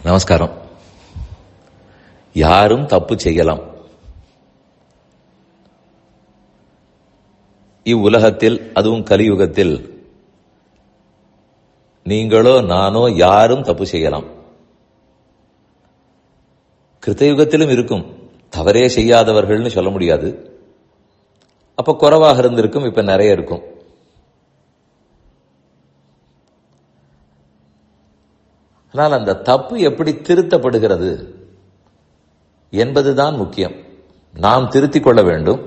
நமஸ்காரம். யாரும் தப்பு செய்யலாம். இவ்வுலகத்தில், அதுவும் கலியுகத்தில், நீங்களோ நானோ யாரும் தப்பு செய்யலாம். கிருத்தயுகத்திலும் இருக்கும், தவறே செய்யாதவர்கள்னு சொல்ல முடியாது. அப்ப குறைவாக இருந்திருக்கும், இப்ப நிறைய இருக்கும். ஆனால் அந்த தப்பு எப்படி திருத்தப்படுகிறது என்பதுதான் முக்கியம். நாம் திருத்திக் கொள்ள வேண்டும்.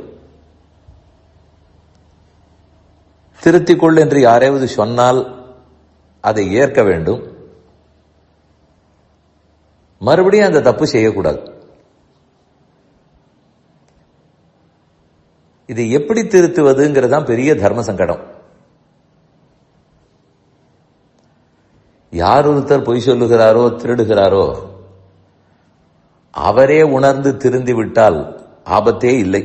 திருத்திக் கொள் என்று யாராவது சொன்னால் அதை ஏற்க வேண்டும். மறுபடியும் அந்த தப்பு செய்யக்கூடாது. இதை எப்படி திருத்துவதுங்கிறதான் பெரிய தர்ம சங்கடம். யார் ஒருத்தர் பொய் சொல்லுகிறாரோ, திருடுகிறாரோ, அவரே உணர்ந்து திருந்தி விட்டால் ஆபத்தே இல்லை.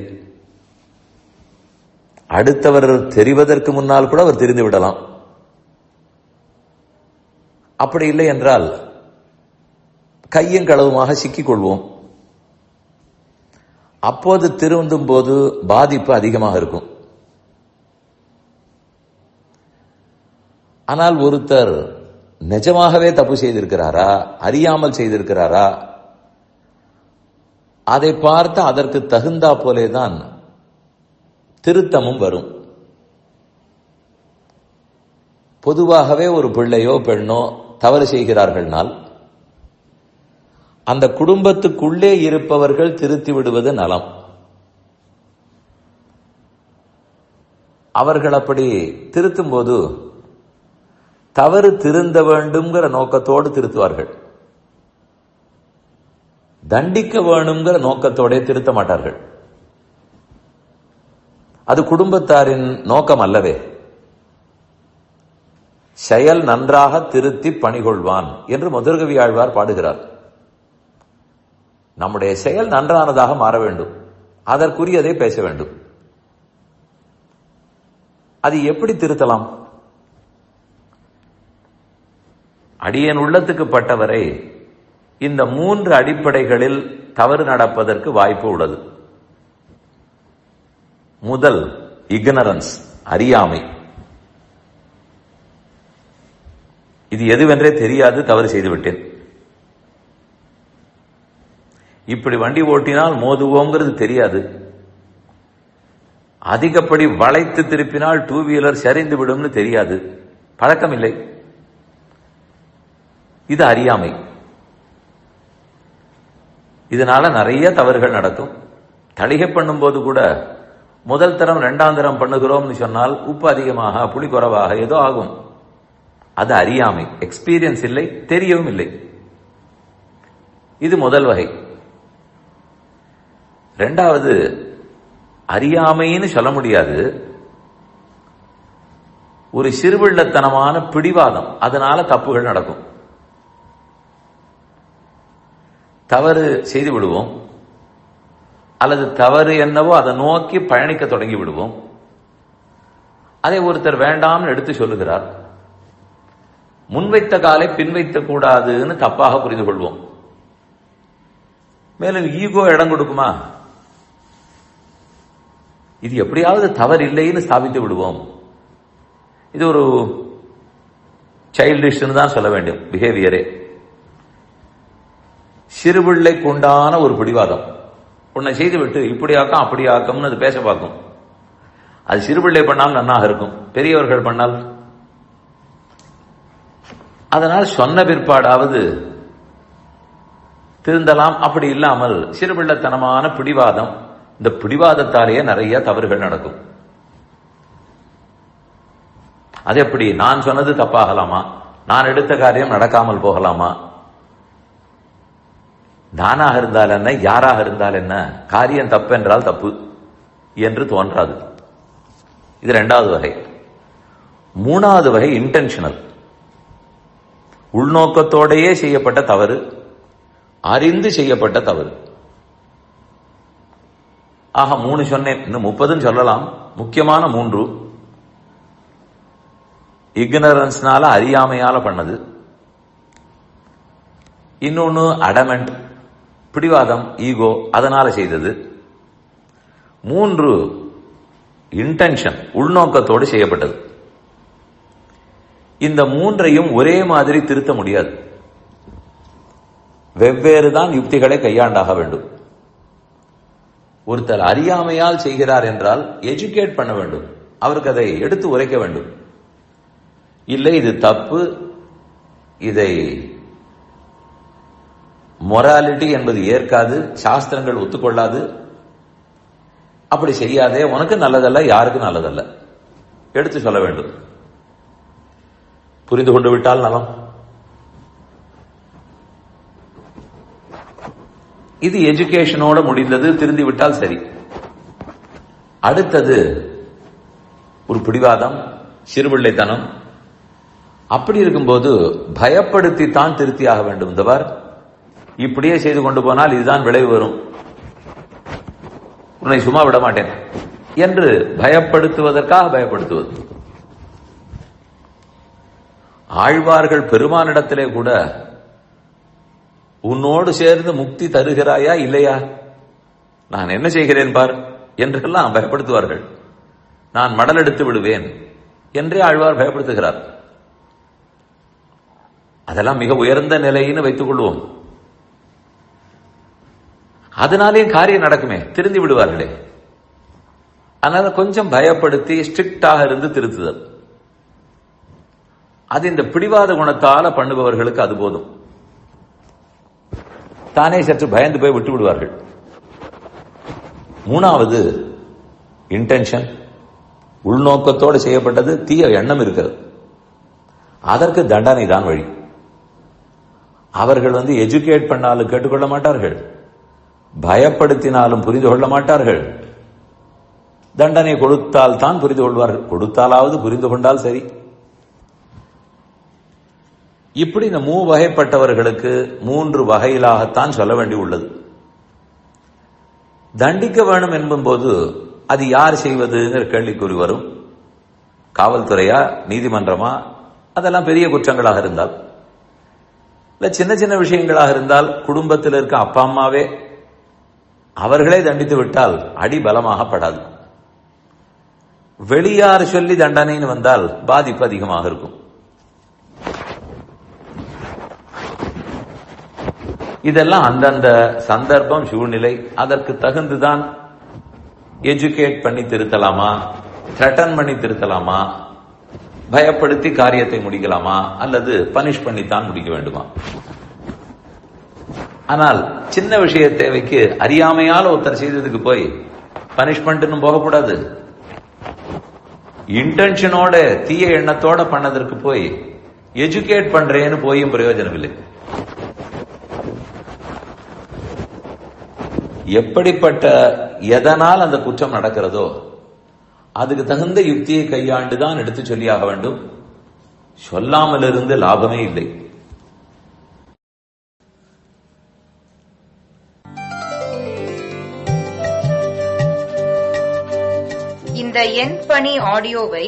அடுத்தவர் தெரிவதற்கு முன்னால் கூட அவர் தெரிந்து விடலாம். அப்படி இல்லை என்றால் கையும் களவுமாக சிக்கிக் கொள்வோம். அப்போது திருந்தும் போது பாதிப்பு அதிகமாக இருக்கும். ஆனால் ஒருத்தர் நிஜமாகவே தப்பு செய்திருக்கிறாரா, அறியாமல் செய்திருக்கிறாரா, அதை பார்த்து அதற்கு தகுந்தா போலேதான் திருத்தமும் வரும். பொதுவாகவே ஒரு பிள்ளையோ பெண்ணோ தவறு செய்கிறார்கள்னால் அந்த குடும்பத்துக்குள்ளே இருப்பவர்கள் திருத்தி விடுவது நலம். அவர்கள் அப்படி திருத்தும் போது தவறு திருந்த வேண்டும்ங்கிற நோக்கத்தோடு திருத்துவார்கள். தண்டிக்க வேணுங்கிற நோக்கத்தோட திருத்த மாட்டார்கள். அது குடும்பத்தாரின் நோக்கம் அல்லவே. செயல் நன்றாக திருத்தி பணிகொள்வான் என்று முதற்கவி ஆழ்வார் பாடுகிறார். நம்முடைய செயல் நன்றானதாக மாற வேண்டும், அதற்குரியதை பேச வேண்டும். அது எப்படி திருத்தலாம்? அடியேன் உள்ளத்துக்கு பட்டவரை இந்த 3 அடிப்படைகளில் தவறு நடப்பதற்கு வாய்ப்பு உள்ளது. முதல், இக்னரன்ஸ், அறியாமை. இது எதுவென்றே தெரியாது, தவறு செய்துவிட்டேன். இப்படி வண்டி ஓட்டினால் மோதுவோங்கிறது தெரியாது. அதிகப்படி வளைத்து திருப்பினால் 2 வீலர் சரிந்து விடும்னு தெரியாது, பழக்கம் இல்லை. இது அறியாமை. இதனால நிறைய தவறுகள் நடக்கும். தளிகை பண்ணும் போது கூட முதல் தரம் 2ஆம் தரம் பண்ணுகிறோம்னு சொன்னால் உப்பு அதிகமாக, புளி குறைவாக ஏதோ ஆகும். அது அறியாமை, எக்ஸ்பீரியன்ஸ் இல்லை, தெரியவும் இல்லை. இது முதல் வகை. 2வது, அறியாமைன்னு சொல்ல முடியாது, ஒரு சிறுபிள்ளத்தனமான பிடிவாதம். அதனால தப்புகள் நடக்கும். தவறு செய்து விடுவோம், அல்லது தவறு என்னவோ அதை நோக்கி பயணிக்க தொடங்கி விடுவோம். அதை ஒருத்தர் வேண்டாம்னு எடுத்து சொல்லுகிறார். முன்வைத்த காலை பின்வைத்த கூடாதுன்னு தப்பாக புரிந்து கொள்வோம். மேலும் ஈகோ இடம் கொடுக்குமா? இது எப்படியாவது தவறு இல்லைன்னு ஸ்தாபித்து விடுவோம். இது ஒரு சைல்டிஷ்னு தான் சொல்ல வேண்டும் பிஹேவியரே. சிறுபிள்ளைக்கு உண்டான ஒரு பிடிவாதம். உன்னை செய்து விட்டு இப்படி ஆக்கம் அப்படி ஆக்கம்னு அது பேச பார்க்கும். அது சிறுபிள்ளை பண்ணால் நன்னாக இருக்கும், பெரியவர்கள் பண்ணால். அதனால் சொன்ன பிற்பாடாவது திருந்தலாம். அப்படி இல்லாமல் சிறுபிள்ளைத்தனமான பிடிவாதம், இந்த பிடிவாதத்தாலேயே நிறைய தவறுகள் நடக்கும். அது எப்படி? நான் சொன்னது தப்பாகலாமா? நான் எடுத்த காரியம் நடக்காமல் போகலாமா? நானாக இருந்தால் என்ன, யாராக இருந்தால் என்ன, காரியம் தப்பு என்றால் தப்பு என்று தோன்றாது. இது 2வது வகை. 3வது வகை இன்டென்ஷனல், உள்நோக்கத்தோடையே செய்யப்பட்ட தவறு, அறிந்து செய்யப்பட்ட தவறு. ஆக 3 சொன்னேன், இன்னும் 30 சொல்லலாம். முக்கியமான 3. இக்னரன்ஸ்னால, அறியாமையால பண்ணது. இன்னொன்னு அடமெண்ட், பிடிவாதம், ஈகோ, அதனால செய்தது. 3 இன்டென்ஷன், உள்நோக்கத்தோடு செய்யப்பட்டது. இந்த 3ஐயும் ஒரே மாதிரி திருத்த முடியாது. வெவ்வேறு தான் யுக்திகளை கையாண்டாக வேண்டும். ஒருத்தர் அறியாமையால் செய்கிறார் என்றால் எஜுகேட் பண்ண வேண்டும், அவருக்கு அதை எடுத்து உரைக்க வேண்டும். இல்லை இது தப்பு, இதை மொராலிட்டி என்பது ஏற்காது, சாஸ்திரங்கள் ஒத்துக்கொள்ளாது, அப்படி செய்யாதே, உனக்கு நல்லதல்ல, யாருக்கு நல்லதல்ல, எடுத்து சொல்ல வேண்டும். புரிந்து கொண்டு விட்டால் நலம். இது எஜுகேஷனோட முடிந்தது, திருந்தி விட்டால் சரி. அடுத்தது ஒரு பிடிவாதம், சிறுபிள்ளைத்தனம். அப்படி இருக்கும்போது பயப்படுத்தித்தான் திருத்தியாக வேண்டும். இந்தவர் இப்படியே செய்து கொண்டு போனால் இதுதான் விளைவு வரும், உன்னை சும்மா விட மாட்டேன் என்று பயப்படுத்துவதற்காக பயப்படுத்துவது. ஆழ்வார்கள் பெருமானிடத்திலே கூட உன்னோடு சேர்ந்து முக்தி தருகிறாயா இல்லையா, நான் என்ன செய்கிறேன் பார் என்றெல்லாம் பயப்படுத்துவார்கள். நான் மடல் எடுத்து விடுவேன் என்றே ஆழ்வார் பயப்படுத்துகிறார். அதெல்லாம் மிக உயர்ந்த நிலைன்னு வைத்துக் கொள்வோம். அதனாலே காரியம் நடக்குமே, திருந்தி விடுவார்களே. அதனால கொஞ்சம் பயப்படுத்தி ஸ்ட்ரிக்டாக இருந்து திருத்துதல். அது இந்த பிடிவாத குணத்தால பண்ணுபவர்களுக்கு அது போதும். தானே சற்று பயந்து போய் விட்டு விடுவார்கள். 3வது இன்டென்ஷன், உள்நோக்கத்தோடு செய்யப்பட்டது, தீய எண்ணம் இருக்கிறது. அதற்கு தண்டனை தான் வழி. அவர்கள் எஜுகேட் பண்ணாலும் கேட்டுக்கொள்ள மாட்டார்கள், பயப்படுத்தினாலும் புரிந்து கொள்ள மாட்டார்கள். தண்டனை கொடுத்தால் தான் புரிந்து கொள்வார்கள், கொடுத்தாலாவது புரிந்து கொண்டால் சரி. இப்படி இந்த 3 வகைப்பட்டவர்களுக்கு 3 வகையிலாகத்தான் சொல்ல வேண்டி உள்ளது. தண்டிக்க வேணும் என்பது அது யார் செய்வதுங்கிற கேள்விக்குறி வரும். காவல்துறையா, நீதிமன்றமா? அதெல்லாம் பெரிய குற்றங்களாக இருந்தால், இல்ல சின்ன சின்ன விஷயங்களாக இருந்தால் குடும்பத்தில் இருக்க அப்பா அம்மாவே அவர்களே தண்டித்து விட்டால் அடி பலமாக படாது. வெளியார் சொல்லி தண்டனைன்னு வந்தால் பாதிப்பு அதிகமாக இருக்கும். இதெல்லாம் அந்தந்த சந்தர்ப்பம், சூழ்நிலை, அதற்கு தகுந்துதான் எஜுகேட் பண்ணி திருத்தலாமா, த்ரெட்டன் பண்ணி திருத்தலாமா, பயப்படுத்தி காரியத்தை முடிக்கலாமா, அல்லது பனிஷ் பண்ணித்தான் முடிக்க வேண்டுமா? ஆனால் சின்ன விஷய தேவைக்கு அறியாமையால் ஒருத்தர் செய்ததுக்கு போய் பனிஷ்மெண்ட் போகக்கூடாது. இன்டென்ஷனோட, தீய எண்ணத்தோட பண்ணதற்கு போய் எஜுகேட் பண்றேன்னு போயும் பிரயோஜனம் இல்லை. எப்படிப்பட்ட எதனால் அந்த குற்றம் நடக்கிறதோ அதுக்கு தகுந்த யுக்தியை கையாண்டுதான் எடுத்து சொல்லியாக வேண்டும். சொல்லாமல் இருந்து லாபமே இல்லை. இந்த என் பணி ஆடியோவை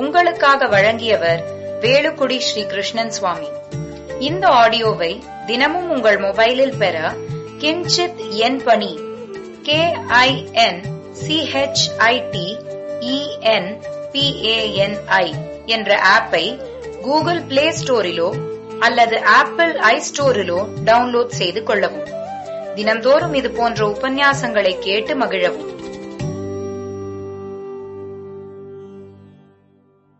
உங்களுக்காக வழங்கியவர் வேலுக்குடி ஸ்ரீ கிருஷ்ணன் சுவாமி. இந்த ஆடியோவை தினமும் உங்கள் மொபைலில் பெற கிஞ்சித் என் பணி KINCHITENPANI என்ற ஆப்பை கூகுள் பிளே ஸ்டோரிலோ அல்லது ஆப்பிள் ஐஸ்டோரிலோ டவுன்லோட் செய்து கொள்ளவும். தினம்தோறும் இது போன்ற உபன்யாசங்களை கேட்டு மகிழவும்.